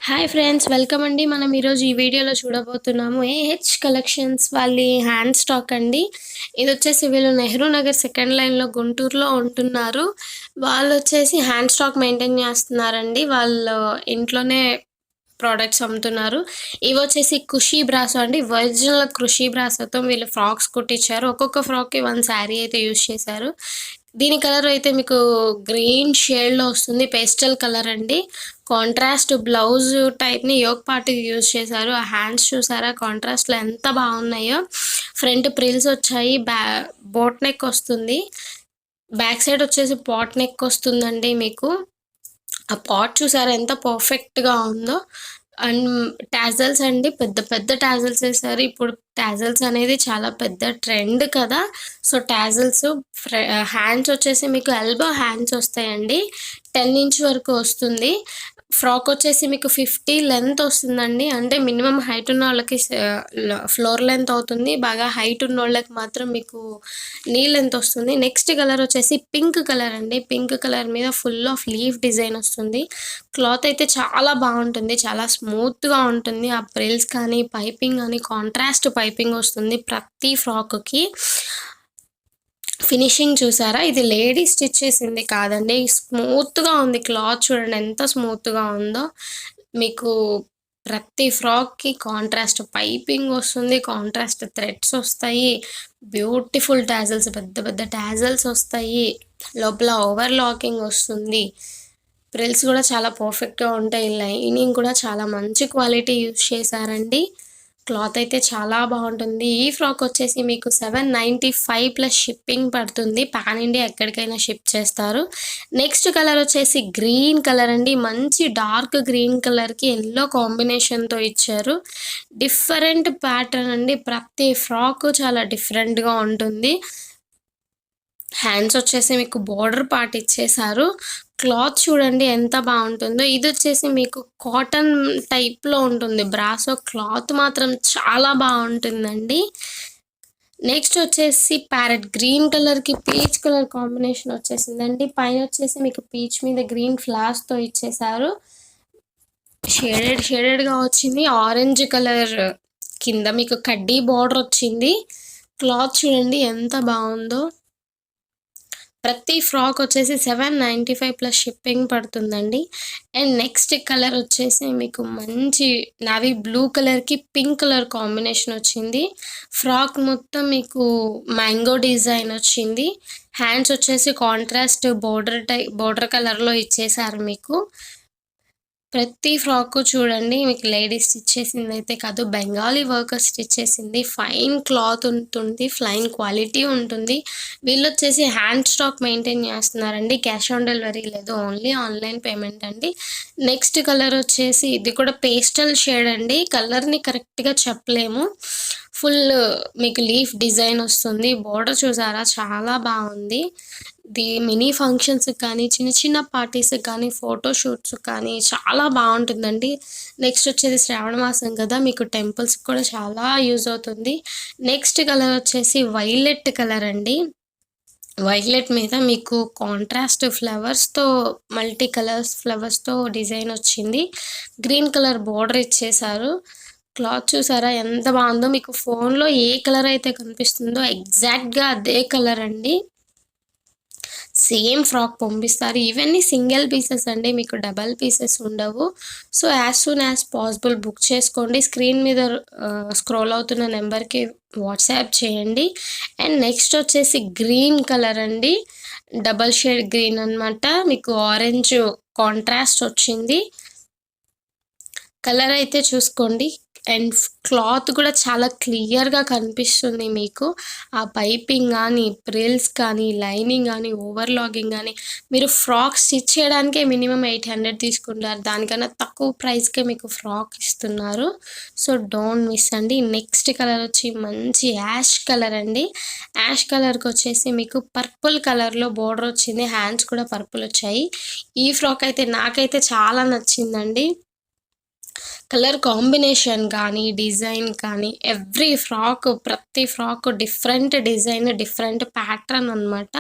Hi friends, welcome అండి. మనం ఈరోజు ఈ వీడియోలో చూడబోతున్నాము ఏహెచ్ కలెక్షన్స్ వాళ్ళ హ్యాండ్ స్టాక్ అండి. ఇది వచ్చేసి వీళ్ళు నెహ్రూ నగర్ సెకండ్ లైన్లో గుంటూరులో ఉంటున్నారు. వాళ్ళు వచ్చేసి హ్యాండ్ స్టాక్ మెయింటైన్ చేస్తున్నారండి. వాళ్ళు ఇంట్లోనే ప్రోడక్ట్స్ అమ్ముతున్నారు. ఇవి వచ్చేసి ఖుషీ బ్రాసో అండి. ఒరిజినల్ ఖుషీ బ్రాసోతో వీళ్ళు ఫ్రాక్స్ కుట్టించారు. ఒక్కొక్క ఫ్రాక్కి 1 శారీ అయితే యూజ్ చేశారు. దీని కలర్ అయితే మీకు గ్రీన్ షేడ్లో వస్తుంది. పేస్టల్ కలర్ అండి. కాంట్రాస్ట్ బ్లౌజ్ టైప్ని యోగ్ పార్ట్కి యూజ్ చేశారు. ఆ హ్యాండ్స్ చూసారా కాంట్రాస్ట్లో ఎంత బాగున్నాయో. ఫ్రంట్ ప్రిల్స్ వచ్చాయి. బోట్ నెక్ వస్తుంది. బ్యాక్ సైడ్ వచ్చేసి పాట్ నెక్ వస్తుందండి. మీకు ఆ పాట్ చూసారా ఎంత పర్ఫెక్ట్గా ఉందో. అండ్ టాజల్స్ అండి, పెద్ద పెద్ద టాజల్స్ వేసారు. ఇప్పుడు టాజల్స్ అనేది చాలా పెద్ద ట్రెండ్ కదా. సో టాజల్స్ హ్యాండ్స్ వచ్చేసి మీకు ఎల్బో హ్యాండ్స్ వస్తాయండి. 10 ఇంచ్ వరకు వస్తుంది. ఫ్రాక్ వచ్చేసి మీకు 50 లెంత్ వస్తుందండి. అంటే మినిమం హైట్ ఉన్న వాళ్ళకి ఫ్లోర్ లెంత్ అవుతుంది. బాగా హైట్ ఉన్న వాళ్ళకి మాత్రం మీకు నీ లెంత్ వస్తుంది. నెక్స్ట్ కలర్ వచ్చేసి పింక్ కలర్ అండి. పింక్ కలర్ మీద ఫుల్ ఆఫ్ లీఫ్ డిజైన్ వస్తుంది. క్లాత్ అయితే చాలా బాగుంటుంది. చాలా స్మూత్గా ఉంటుంది. ఆ ప్రిల్స్ కానీ పైపింగ్ కానీ కాంట్రాస్ట్ పైపింగ్ వస్తుంది ప్రతి ఫ్రాక్కి. ఫినిషింగ్ చూసారా, ఇది లేడీ స్టిచ్ చేసింది కాదండి. స్మూత్గా ఉంది. క్లాత్ చూడండి ఎంత స్మూత్గా ఉందో. మీకు ప్రతి ఫ్రాక్కి కాంట్రాస్ట్ పైపింగ్ వస్తుంది. కాంట్రాస్ట్ థ్రెడ్స్ వస్తాయి. బ్యూటిఫుల్ టాజల్స్, పెద్ద పెద్ద టాజల్స్ వస్తాయి. లోపల ఓవర్ లాకింగ్ వస్తుంది. ప్రిల్స్ కూడా చాలా పర్ఫెక్ట్గా ఉంటాయి. లైనింగ్ కూడా చాలా మంచి క్వాలిటీ యూజ్ చేశారండి. క్లాత్ అయితే చాలా బాగుంటుంది. ఈ ఫ్రాక్ వచ్చేసి మీకు 795 ప్లస్ షిప్పింగ్ పడుతుంది. పాన్ ఇండియా ఎక్కడికైనా షిప్ చేస్తారు. నెక్స్ట్ కలర్ వచ్చేసి గ్రీన్ కలర్ అండి. మంచి డార్క్ గ్రీన్ కలర్కి ఎల్లో కాంబినేషన్తో ఇచ్చారు. డిఫరెంట్ ప్యాటర్న్ అండి. ప్రతి ఫ్రాక్ చాలా డిఫరెంట్గా ఉంటుంది. హ్యాండ్స్ వచ్చేసి మీకు బోర్డర్ పార్ట్ ఇచ్చేసారు. క్లాత్ చూడండి ఎంత బాగుంటుందో. ఇది వచ్చేసి మీకు కాటన్ టైప్లో ఉంటుంది. బ్రాసో క్లాత్ మాత్రం చాలా బాగుంటుందండి. నెక్స్ట్ వచ్చేసి ప్యారెట్ గ్రీన్ కలర్కి పీచ్ కలర్ కాంబినేషన్ వచ్చేసిందండి. పైన వచ్చేసి మీకు పీచ్ మీద గ్రీన్ ఫ్లవర్స్తో ఇచ్చేసారు. షేడెడ్గా వచ్చింది. ఆరెంజ్ కలర్ కింద మీకు కడ్డీ బార్డర్ వచ్చింది. క్లాత్ చూడండి ఎంత బాగుందో. ప్రతి ఫ్రాక్ వచ్చేసి 795 ప్లస్ షిప్పింగ్ పడుతుందండి. అండ్ నెక్స్ట్ కలర్ వచ్చేసి మీకు మంచి నావీ బ్లూ కలర్కి పింక్ కలర్ కాంబినేషన్ వచ్చింది. ఫ్రాక్ మొత్తం మీకు మ్యాంగో డిజైన్ వచ్చింది. హ్యాండ్స్ వచ్చేసి కాంట్రాస్ట్ బోర్డర్ కలర్లో ఇచ్చేసారు మీకు. ప్రతి ఫ్రాక్ చూడండి మీకు లేడీస్ స్టిచ్ చేసింది అయితే కాదు, బెంగాలీ వర్కర్ స్టిచ్ చేసింది. ఫైన్ క్లాత్ ఉంటుంది, ఫ్లైన్ క్వాలిటీ ఉంటుంది. వీళ్ళు వచ్చేసి హ్యాండ్ స్టాక్ మెయింటైన్ చేస్తున్నారండి. క్యాష్ ఆన్ డెలివరీ లేదు, ఓన్లీ ఆన్లైన్ పేమెంట్ అండి. నెక్స్ట్ కలర్ వచ్చేసి ఇది కూడా పేస్టల్ షేడ్ అండి. కలర్ని కరెక్ట్గా చెప్పలేము. ఫుల్ మీకు లీఫ్ డిజైన్ వస్తుంది. బోర్డర్ చూసారా చాలా బాగుంది. మినీ ఫంక్షన్స్ కానీ చిన్న చిన్న పార్టీస్ కానీ ఫోటోషూట్స్ కానీ చాలా బాగుంటుందండి. నెక్స్ట్ వచ్చేది శ్రావణ మాసం కదా, మీకు టెంపుల్స్ కూడా చాలా యూజ్ అవుతుంది. నెక్స్ట్ కలర్ వచ్చేసి వైలెట్ కలర్ అండి. వైలెట్ మీద మీకు కాంట్రాస్ట్ ఫ్లవర్స్తో మల్టీ కలర్స్ ఫ్లవర్స్తో డిజైన్ వచ్చింది. గ్రీన్ కలర్ బోర్డర్ ఇచ్చేసారు. క్లాత్ చూసారా ఎంత బాగుందో. మీకు ఫోన్లో ఏ కలర్ అయితే కనిపిస్తుందో ఎగ్జాక్ట్గా అదే కలర్ అండి. సేమ్ ఫ్రాక్ పంపిస్తారు. ఇవన్నీ సింగిల్ పీసెస్ అండి, మీకు డబల్ పీసెస్ ఉండవు. So as soon as possible book చేసుకోండి. స్క్రీన్ మీద స్క్రోల్ అవుతున్న నెంబర్కి వాట్సాప్ చేయండి. అండ్ నెక్స్ట్ వచ్చేసి గ్రీన్ కలర్ అండి. డబల్ షేడ్ గ్రీన్ అనమాట. మీకు ఆరెంజ్ కాంట్రాస్ట్ వచ్చింది. కలర్ అయితే చూసుకోండి. అండ్ క్లాత్ కూడా చాలా క్లియర్గా కనిపిస్తుంది మీకు. ఆ పైపింగ్ కానీ ప్రిల్స్ కానీ లైనింగ్ కానీ ఓవర్లాగింగ్ కానీ మీరు ఫ్రాక్ స్టిచ్ చేయడానికే మినిమం 800 తీసుకుంటారు. దానికన్నా తక్కువ ప్రైస్కే మీకు ఫ్రాక్ ఇస్తున్నారు. సో డోంట్ మిస్ అండి. నెక్స్ట్ కలర్ వచ్చి మంచి యాష్ కలర్ అండి. యాష్ కలర్కి వచ్చేసి మీకు పర్పుల్ కలర్లో బోర్డర్ వచ్చింది. హ్యాండ్స్ కూడా పర్పుల్ వచ్చాయి. ఈ ఫ్రాక్ అయితే నాకైతే చాలా నచ్చిందండి. కలర్ కాంబినేషన్ కానీ డిజైన్ కానీ ప్రతి frock different design different pattern అనమాట.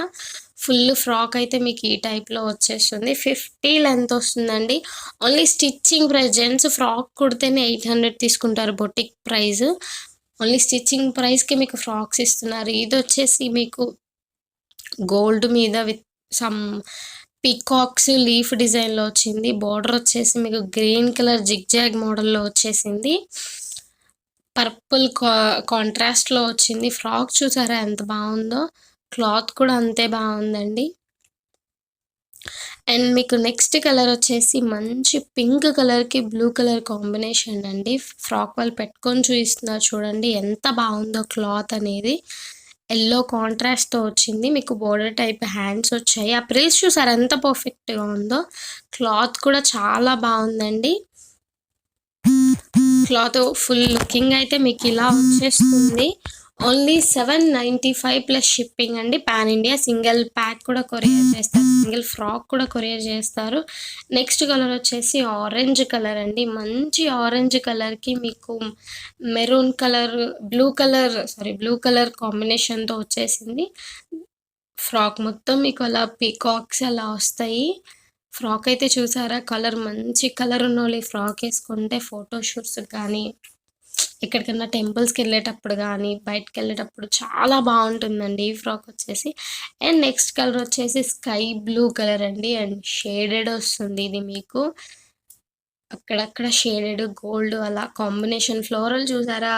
ఫుల్ ఫ్రాక్ అయితే మీకు ఈ టైప్‌లో వచ్చేస్తుంది. 50 లెంత్ వస్తుందండి. Only stitching price gents frock కుడితేనే 800 తీసుకుంటారు బొటిక్ ప్రైస్. ఓన్లీ స్టిచ్చింగ్ ప్రైస్‌కి మీకు ఫ్రాక్స్ ఇస్తున్నారు. ఇదొచ్చేసి మీకు గోల్డ్ మీద విత్ సమ్ పీకాక్స్ లీఫ్ డిజైన్‌లో వచ్చింది. బోర్డర్ వచ్చేసి మీకు గ్రీన్ కలర్ జిగ్‌జాగ్ మోడల్‌లో వచ్చేసింది. పర్పుల్ కాంట్రాస్ట్‌లో వచ్చింది. ఫ్రాక్ చూసారా ఎంత బావుందో! క్లాత్ కూడా అంతే బావుందండి. అండ్ మీకు నెక్స్ట్ కలర్ వచ్చేసి మంచి పింక్ కలర్‌కి బ్లూ కలర్ కాంబినేషన్ అండి. ఫ్రాక్ వాళ్ళు పెట్టుకొని చూయిస్తున్నారు చూడండి ఎంత బావుందో క్లాత్ అనేది. యెల్లో కాంట్రాస్ట్‌తో వచ్చింది. మీకు బోర్డర్ టైప్ హ్యాండ్స్ వచ్చాయి. ఆ ప్రిల్స్ చూసారా ఎంత పర్ఫెక్ట్‌గా ఉందో! క్లాత్ కూడా చాలా బావుందండి. క్లాత్ ఫుల్ లుకింగ్ అయితే మీకు ఇలా వచ్చేస్తుంది. ఓన్లీ 795 ప్లస్ షిప్పింగ్ అండి. పాన్ ఇండియా సింగిల్ ప్యాక్ కూడా కొరియర్ చేస్తారు. సింగిల్ ఫ్రాక్ కూడా కొరియర్ చేస్తారు. నెక్స్ట్ కలర్ వచ్చేసి ఆరెంజ్ కలర్ అండి. మంచి ఆరెంజ్ కలర్‌కి మీకు మెరూన్ కలర్, బ్లూ కలర్ కాంబినేషన్‌తో వచ్చేసింది. ఫ్రాక్ మొత్తం మీకు అలా పీకాక్స్ అలా వస్తాయి. ఫ్రాక్ అయితే చూసారా కలర్ మంచి కలర్ ఉన్నోళ్ళు ఈ ఫ్రాక్ ఏసుకుంటే ఫోటో షూట్స్‌కి గానీ, ఎక్కడికన్నా టెంపుల్స్‌కెళ్ళేటప్పుడు గానీ, బయటికెళ్ళేటప్పుడు చాలా బావుంటుందండి ఈ ఫ్రాక్ వచ్చేసి. అండ్ నెక్స్ట్ కలర్ వచ్చేసి స్కై బ్లూ కలర్ అండి. అండ్ షేడెడ్ వస్తుంది ఇది మీకు. అక్కడక్కడ షేడెడ్ గోల్డ్ అలా కాంబినేషన్ ఫ్లోరల్ చూసారా?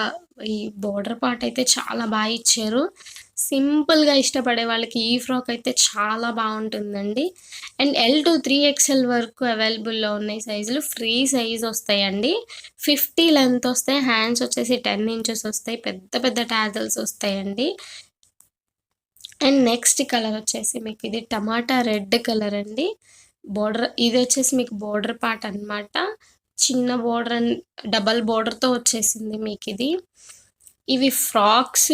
ఈ బోర్డర్ పార్ట్ అయితే చాలా ఇచ్చారు. సింపుల్‌గా ఇష్టపడే వాళ్ళకి ఈ ఫ్రాక్ అయితే చాలా బావుంటుందండి. అండ్ ఎల్ టు 3XL వరకు అవైలబుల్‌లో ఉన్నాయి సైజులు. ఫ్రీ సైజ్ వస్తాయండి. 50 లెంత్ వస్తాయి. హ్యాండ్స్ వచ్చేసి 10 ఇంచెస్ వస్తాయి. పెద్ద పెద్ద టాజల్స్ వస్తాయండి. అండ్ నెక్స్ట్ కలర్ వచ్చేసి మీకు ఇది టమాటా రెడ్ కలర్ అండి. ఇది వచ్చేసి మీకు బోర్డర్ పార్ట్ అన్నమాట. చిన్న బోర్డర్ అండ్ డబల్ బోర్డర్‌తో వచ్చేసింది మీకిది. ఇవి ఫ్రాక్స్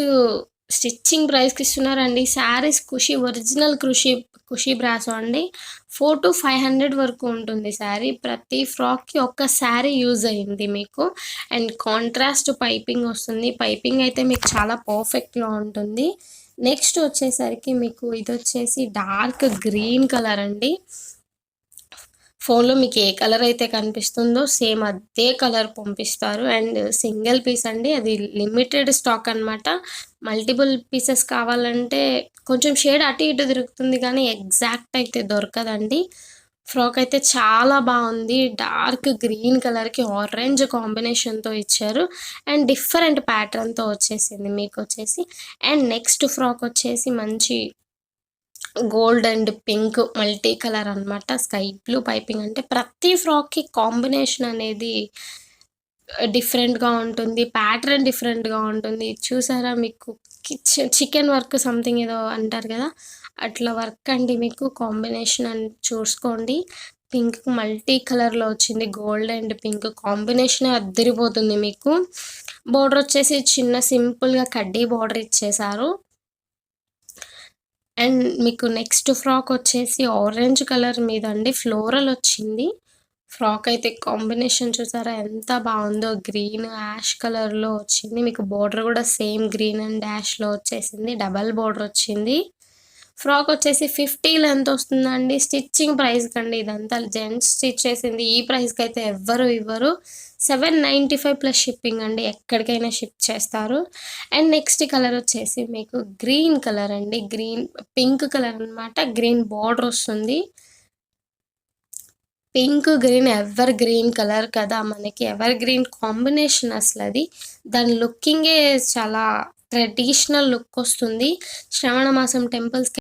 స్టిచ్చింగ్ ప్రైస్‌కి ఇస్తున్నారండి. శారీస్ ఒరిజినల్ ఖుషి బ్రాసో అండి. 400-500 వరకు ఉంటుంది శారీ. ప్రతి ఫ్రాక్‌కి ఒక్క శారీ యూజ్ అయింది మీకు. అండ్ కాంట్రాస్ట్ పైపింగ్ వస్తుంది. పైపింగ్ అయితే మీకు చాలా పర్ఫెక్ట్‌గా ఉంటుంది. నెక్స్ట్ వచ్చేసరికి మీకు ఇదొచ్చేసి డార్క్ గ్రీన్ కలర్ అండి. ఫోన్‌లో మీకు ఏ కలర్ అయితే కనిపిస్తుందో సేమ్ అదే కలర్ పంపిస్తారు. అండ్ సింగిల్ పీస్ అండి. అది లిమిటెడ్ స్టాక్ అన్నమాట. మల్టిపుల్ పీసెస్ కావాలంటే కొంచెం షేడ్ అటు ఇటు తిరుగుతుంది కానీ ఎగ్జాక్ట్ అయితే దొరకదండి. ఫ్రాక్ అయితే చాలా బావుంది. డార్క్ గ్రీన్ కలర్‌కి ఆరెంజ్ కాంబినేషన్‌తో ఇచ్చారు. అండ్ డిఫరెంట్ ప్యాటర్న్‌తో వచ్చేసింది మీకొచ్చేసి. అండ్ నెక్స్ట్ ఫ్రాక్ వచ్చేసి మంచి gold and pink multi colour అన్నమాట. స్కై బ్లూ పైపింగ్ అంటే ప్రతి ఫ్రాక్‌కి కాంబినేషన్ అనేది డిఫరెంట్‌గా ఉంటుంది. ప్యాటర్న్ డిఫరెంట్‌గా ఉంటుంది. ఇది చూసారా మీకు చికెన్ వర్క్ సంథింగ్ ఏదో అంటారు కదా! అట్లా వర్క్ అండి మీకు కాంబినేషన్ అని చూసుకోండి. పింక్ మల్టీ కలర్‌లో వచ్చింది. గోల్డ్ అండ్ పింక్ కాంబినేషనే అద్దిరిపోతుంది మీకు. బోర్డర్ వచ్చేసి చిన్న సింపుల్‌గా కడ్డీ బోర్డర్ ఇచ్చేశారు. అండ్ మీకు నెక్స్ట్ ఫ్రాక్ వచ్చేసి ఆరెంజ్ కలర్ మీద అండి ఫ్లోరల్ వచ్చింది. ఫ్రాక్ అయితే కాంబినేషన్ చూసారా ఎంత బావుందో! గ్రీన్, యాష్ కలర్‌లో వచ్చింది. మీకు బోర్డర్ కూడా సేమ్ గ్రీన్ అండ్ యాష్‌లో వచ్చేసింది. డబల్ బోర్డర్ వచ్చింది. ఫ్రాక్ వచ్చేసి 50 లెంత్ వస్తుందండి. స్టిచ్చింగ్ ప్రైస్‌కండి ఇదంతా జెంట్స్ స్టిచ్ చేసింది. ఈ ప్రైస్‌కైతే ఎవ్వరు ఇవ్వరు. 795 ప్లస్ షిప్పింగ్ అండి. ఎక్కడికైనా షిప్ చేస్తారు. అండ్ నెక్స్ట్ కలర్ వచ్చేసి మీకు గ్రీన్ కలర్ అండి. పింక్ కలర్ అన్నమాట. గ్రీన్ బోర్డర్ వస్తుంది. Pink, green ever green colour కదా! మనకి ఎవర్ గ్రీన్ కాంబినేషన్ అసలది. దాని లుకింగే చాలా ట్రెడిషనల్ లుక్ వస్తుంది. శ్రావణ మాసం టెంపుల్స్‌కి